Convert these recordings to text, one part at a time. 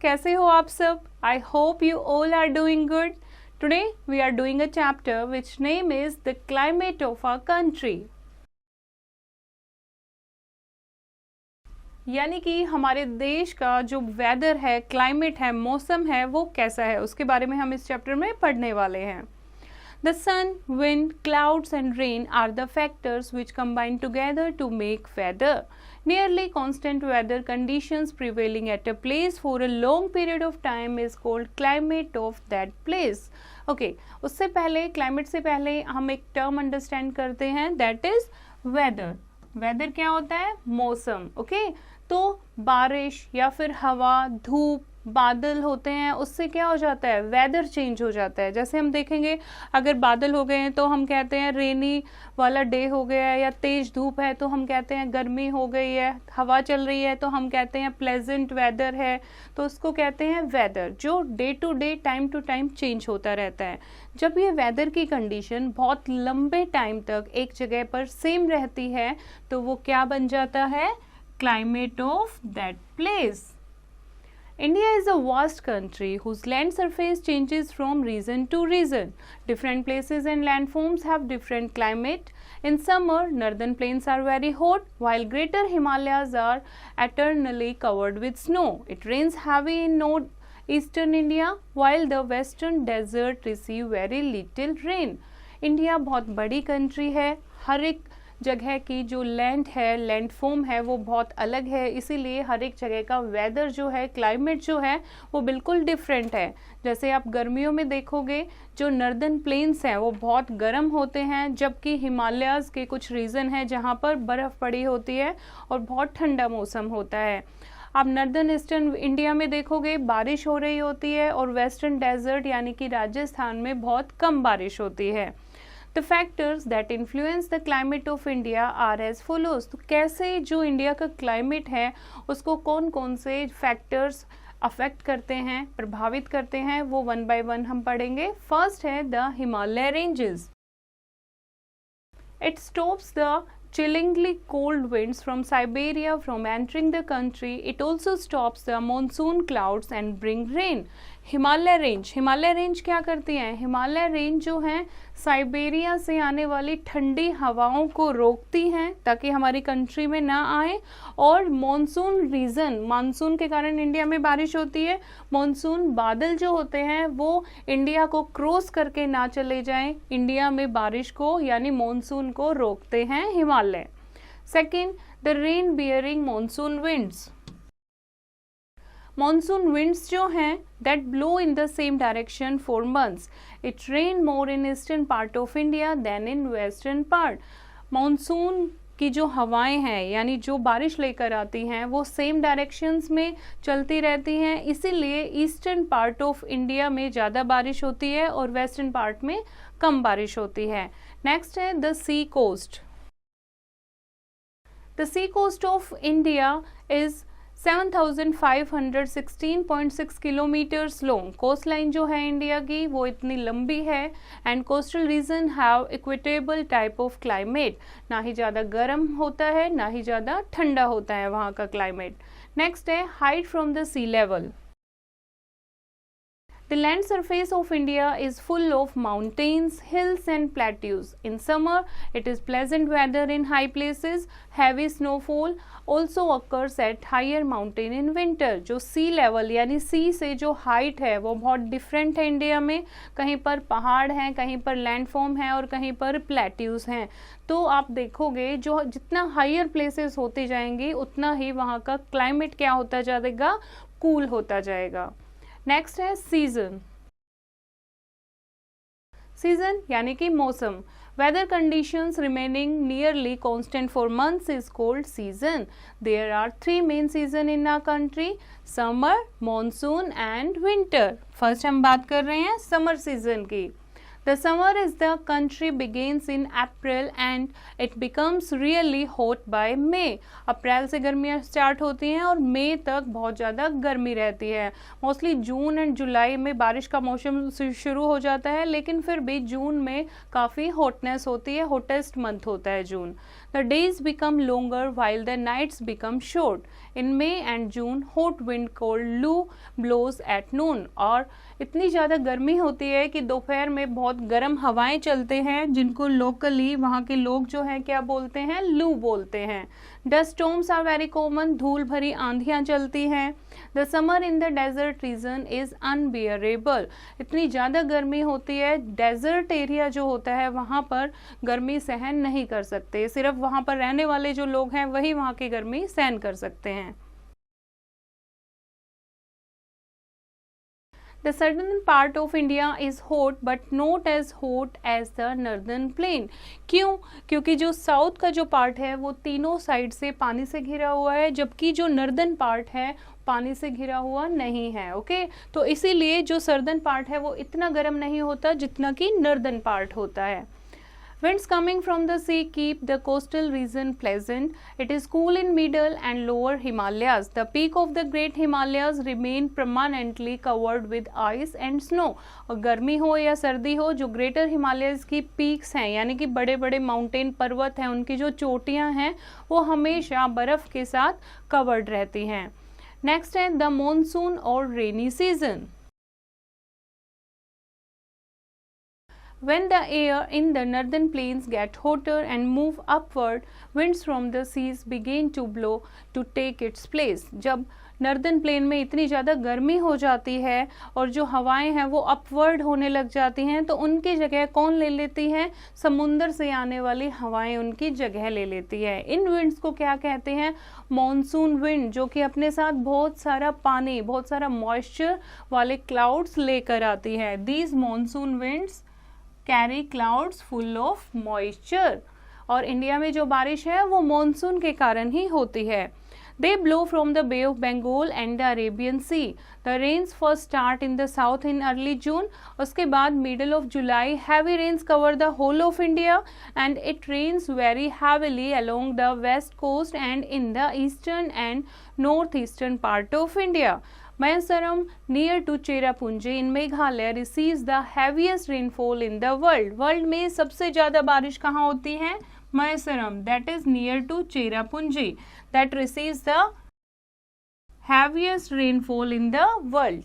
कैसे हो आप सब? I hope you all are doing good. Today we are doing a chapter which name is the climate of our country. यानी कि हमारे देश का जो वेदर है, क्लाइमेट है, मौसम है, वो कैसा है, उसके बारे में हम इस चैप्टर में पढ़ने वाले हैं. The sun, wind, clouds and rain are the factors which combine together to make weather. Nearly constant weather conditions prevailing at a place for a long period of time is called climate of that place. Okay, उससे पहले climate से पहले हम एक term understand करते हैं, that is whether. Weather क्या होता है? मौसम. ओके, तो बारिश या फिर हवा, धूप, बादल होते हैं, उससे क्या हो जाता है? वेदर चेंज हो जाता है. जैसे हम देखेंगे, अगर बादल हो गए हैं तो हम कहते हैं रेनी वाला डे हो गया है, या तेज धूप है तो हम कहते हैं गर्मी हो गई है. हवा चल रही है तो हम कहते हैं प्लेजेंट वेदर है, तो उसको कहते हैं वेदर, जो day to day, time to time change होता रहता है. जब ये वेदर की कंडीशन बहुत लंबे टाइम तक एक जगह पर सेम रहती है तो वो क्या बन जाता है? Climate of that place. India is a vast country whose land surface changes from region to region. Different places and landforms have different climate. In summer, northern plains are very hot, while greater Himalayas are eternally covered with snow. It rains heavy in northeastern India, while the western desert receive very little rain. India बहुत बड़ी country है, हर एक जगह की जो land है, land form है, वो बहुत अलग है, इसीलिए हर एक जगह का वेदर जो है, क्लाइमेट जो है, वो बिल्कुल डिफरेंट है. जैसे आप गर्मियों में देखोगे, जो नॉर्दर्न प्लेन्स हैं वो बहुत गर्म होते हैं, जबकि हिमालयाज़ के कुछ रीजन हैं जहाँ पर बर्फ़ पड़ी होती है और बहुत ठंडा मौसम होता है. आप नॉर्दर्न ईस्टर्न इंडिया में देखोगे बारिश हो रही होती है, और वेस्टर्न डेजर्ट यानी कि राजस्थान में बहुत कम बारिश होती है. The factors that influence the climate of India are as follows. तो कैसे जो इंडिया का क्लाइमेट है उसको कौन कौन से फैक्टर्स अफेक्ट करते हैं, प्रभावित करते हैं, वो वन बाय वन हम पढ़ेंगे. फर्स्ट है the Himalaya ranges. It stops the chillingly cold winds from Siberia from entering the country. It also stops the monsoon clouds and bring rain. Himalaya range क्या करती है? हिमालय रेंज जो है साइबेरिया से आने वाली ठंडी हवाओं को रोकती हैं ताकि हमारी कंट्री में ना आए, और मानसून के कारण इंडिया में बारिश होती है. मानसून बादल जो होते हैं वो इंडिया को क्रॉस करके ना चले जाएं, इंडिया में बारिश को यानी मानसून को रोकते हैं Himalaya. Second, the rain bearing monsoon winds. Monsoon winds जो हैं that blow in the same direction for months. It rain more in eastern part of India than in western part. Monsoon की जो हवाएं हैं यानी जो बारिश लेकर आती हैं वो सेम डायरेक्शंस में चलती रहती हैं, इसीलिए ईस्टर्न पार्ट ऑफ इंडिया में ज़्यादा बारिश होती है और वेस्टर्न पार्ट में कम बारिश होती है. नेक्स्ट है the sea coast. The sea coast of India is 7,516.6 kilometres long. Coast line जो है इंडिया की वो इतनी लंबी है. And coastal region have equitable type of climate. ना ही ज़्यादा गर्म होता है ना ही ज़्यादा ठंडा होता है वहाँ का क्लाइमेट. नेक्स्ट है height from the sea level. The land surface of India is full of mountains, hills and plateaus. In summer, it is pleasant weather in high places. Heavy snowfall also occurs at higher mountain in winter. जो sea level यानी sea से जो height है वो बहुत different है India में. कहीं पर पहाड़ हैं, कहीं पर landform है और कहीं पर plateaus हैं. तो आप देखोगे जो जितना higher places होती जाएंगी उतना ही वहाँ का climate क्या होता जाएगा? cool होता जाएगा. नेक्स्ट है सीजन. सीजन यानी कि मौसम. Weather conditions remaining nearly constant for months is called season. There are 3 main season in our country: summer, monsoon and winter. First हम बात कर रहे हैं समर सीजन की. The summer is the country begins in April and it becomes really hot by May. अप्रैल से गर्मियाँ start होती हैं और मई तक बहुत ज़्यादा गर्मी रहती है. मोस्टली जून एंड जुलाई में बारिश का मौसम शुरू हो जाता है, लेकिन फिर भी जून में काफ़ी हॉटनेस होती है. हॉटेस्ट मंथ होता है जून. The days become longer while the nights become short. In May and June, hot wind cold loo blows at noon. और इतनी ज़्यादा गर्मी होती है कि दोपहर में बहुत गर्म हवाएं चलते हैं, जिनको लोकली वहाँ के लोग जो हैं क्या बोलते हैं, लू बोलते हैं. Dust storms are very common. धूल भरी आंधियाँ चलती हैं. The summer in the desert region is unbearable. इतनी ज़्यादा गर्मी होती है, डेजर्ट एरिया जो होता है वहाँ पर गर्मी सहन नहीं कर सकते. सिर्फ वहाँ पर रहने वाले जो लोग हैं वही वहाँ की गर्मी सहन कर सकते हैं. The southern part of India is hot but not as hot as the northern plain. क्यों? क्योंकि जो साउथ का जो पार्ट है वो तीनों साइड से पानी से घिरा हुआ है, जबकि जो नॉर्दर्न पार्ट है पानी से घिरा हुआ नहीं है. ओके, तो इसीलिए जो सर्दर्न पार्ट है वो इतना गर्म नहीं होता जितना कि नॉर्दर्न पार्ट होता है. Winds coming from the sea keep the coastal region pleasant. It is cool in middle and lower Himalayas. The peak of the Great Himalayas remain permanently covered with ice and snow. और गर्मी हो या सर्दी हो, जो greater Himalayas की peaks हैं यानी कि बड़े बड़े माउंटेन पर्वत हैं, उनकी जो चोटियां हैं वो हमेशा बर्फ़ के साथ कवर्ड रहती हैं. नेक्स्ट है द मॉनसून और rainy season. When the air in the northern plains get hotter and move upward, winds from the seas begin to blow to take its place. जब नॉर्दर्न प्लेन में इतनी ज़्यादा गर्मी हो जाती है और जो हवाएं हैं वो अपवर्ड होने लग जाती हैं, तो उनकी जगह कौन ले लेती हैं? समुंदर से आने वाली हवाएं उनकी जगह ले लेती है. इन विंड्स को क्या कहते हैं? मॉनसून विंड, जो कि अपने साथ बहुत सारा पानी, बहुत सारा मॉइस्चर वाले क्लाउड्स लेकर आती है. These monsoon winds carry clouds full of moisture. और इंडिया में जो बारिश है वो मॉनसून के कारण ही होती है. They blow from the Bay of Bengal and the Arabian Sea. The rains first start in the south in early June. उसके बाद middle of July heavy rains cover the whole of India and it rains very heavily along the west coast and in the eastern and northeastern part of India. Mysuru near to Cherrapunji in Meghalaya receives the heaviest rainfall in the world. World में सबसे ज़्यादा बारिश कहाँ होती है? Mysuru, that is near to Cherrapunji, that receives the heaviest rainfall in the world.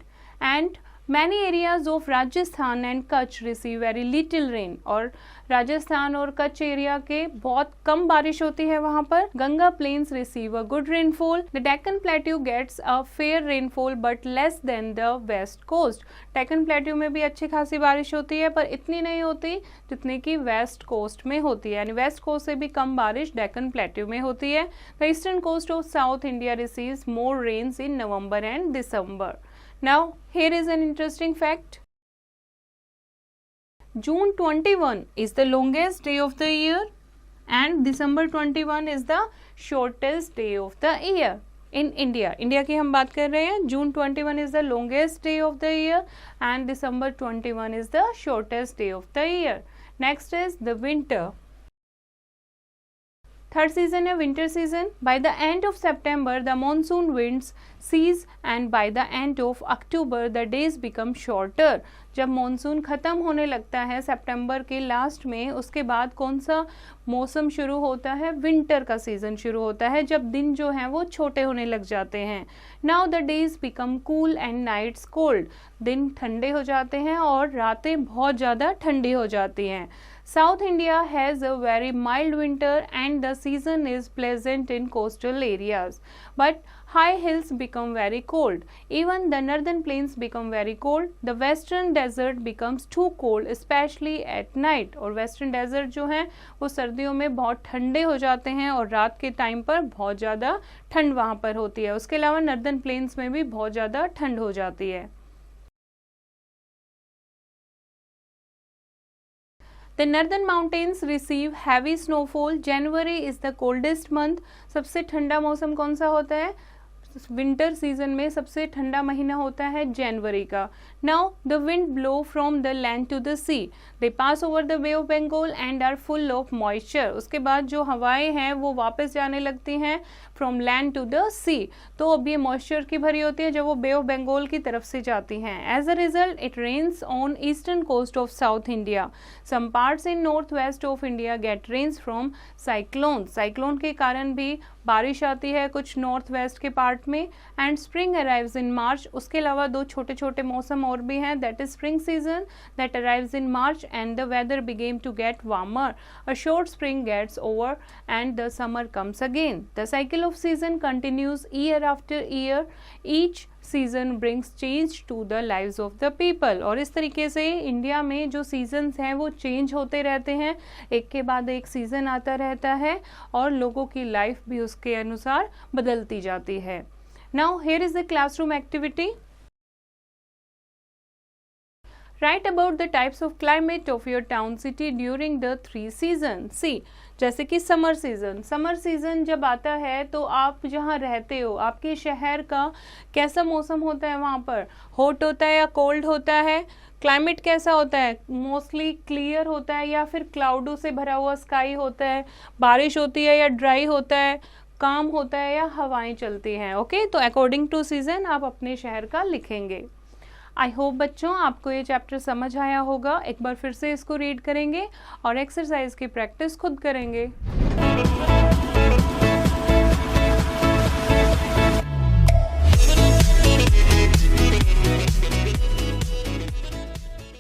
And many areas of Rajasthan and Kutch receive very little rain. और राजस्थान और Kutch area के बहुत कम बारिश होती है वहाँ पर. Ganga plains receive a good rainfall. The Deccan plateau gets a fair rainfall but less than the west coast. Deccan plateau में भी अच्छी खासी बारिश होती है, पर इतनी नहीं होती जितनी कि वेस्ट कोस्ट में होती है, यानी वेस्ट कोस्ट से भी कम बारिश डेक्कन प्लेट्यू में होती है. The eastern coast of south India receives more rains in November and December. Now, here is an interesting fact. June 21 is the longest day of the year and December 21 is the shortest day of the year in India. India की हम बात कर रहे हैं. June 21 is the longest day of the year and December 21 is the shortest day of the year. Next is the winter. Third season है winter season. By the end of September the monsoon winds cease and by the end of October the days become shorter. जब monsoon ख़त्म होने लगता है सितंबर के last में, उसके बाद कौन सा मौसम शुरू होता है? विंटर का सीज़न शुरू होता है, जब दिन जो हैं वो छोटे होने लग जाते हैं. Now the days become cool and nights cold. दिन ठंडे हो जाते हैं और रातें बहुत ज़्यादा ठंडी हो जाती हैं. South India has a very mild winter and the season is pleasant in coastal areas. But high hills become very cold. Even the northern plains become very cold. The western desert becomes too cold, especially at night. और western desert जो हैं वो सर्दियों में बहुत ठंडे हो जाते हैं और रात के टाइम पर बहुत ज़्यादा ठंड वहाँ पर होती है. उसके अलावा northern plains में भी बहुत ज़्यादा ठंड हो जाती है. The northern mountains receive heavy snowfall. January is the coldest month. सबसे ठंडा मौसम कौन सा होता है? विंटर सीजन में सबसे ठंडा महीना होता है जनवरी का. Now the wind blow from the land to the sea. They pass over the Bay of Bengal and are full of moisture. उसके बाद जो हवाएं हैं वो वापस जाने लगती हैं from land to the sea. तो अब ये moisture की भरी होती है जब वो Bay of Bengal की तरफ से जाती हैं. As a result, it rains on eastern coast of South India. Some parts in northwest of India get rains from cyclones. Cyclone के कारण भी बारिश आती है कुछ नॉर्थ वेस्ट के पार्ट में. And spring arrives in March. उसके अलावा दो छोटे छोटे मौसम और भी हैं. That is spring season that arrives in March and the weather begin to get warmer. A short spring gets over and the summer comes again. The cycle of season continues year after year. Each season brings change to the lives of the people. और इस तरीके से India में जो seasons हैं वो change होते रहते हैं, एक के बाद एक सीजन आता रहता है और लोगों की लाइफ भी उसके अनुसार बदलती जाती है. Now here is the classroom activity. Write about the types of climate of your town city during the 3 seasons. See, जैसे कि समर सीज़न जब आता है तो आप जहाँ रहते हो आपके शहर का कैसा मौसम होता है, वहाँ पर हॉट होता है या कोल्ड होता है, क्लाइमेट कैसा होता है, मोस्टली क्लियर होता है या फिर क्लाउडों से भरा हुआ स्काई होता है, बारिश होती है या ड्राई होता है, काम होता है या हवाएं चलती हैं. ओके, तो अकॉर्डिंग टू सीजन आप अपने शहर का लिखेंगे. आई होप बच्चों आपको ये चैप्टर समझ आया होगा. एक बार फिर से इसको रीड करेंगे और एक्सरसाइज की प्रैक्टिस खुद करेंगे.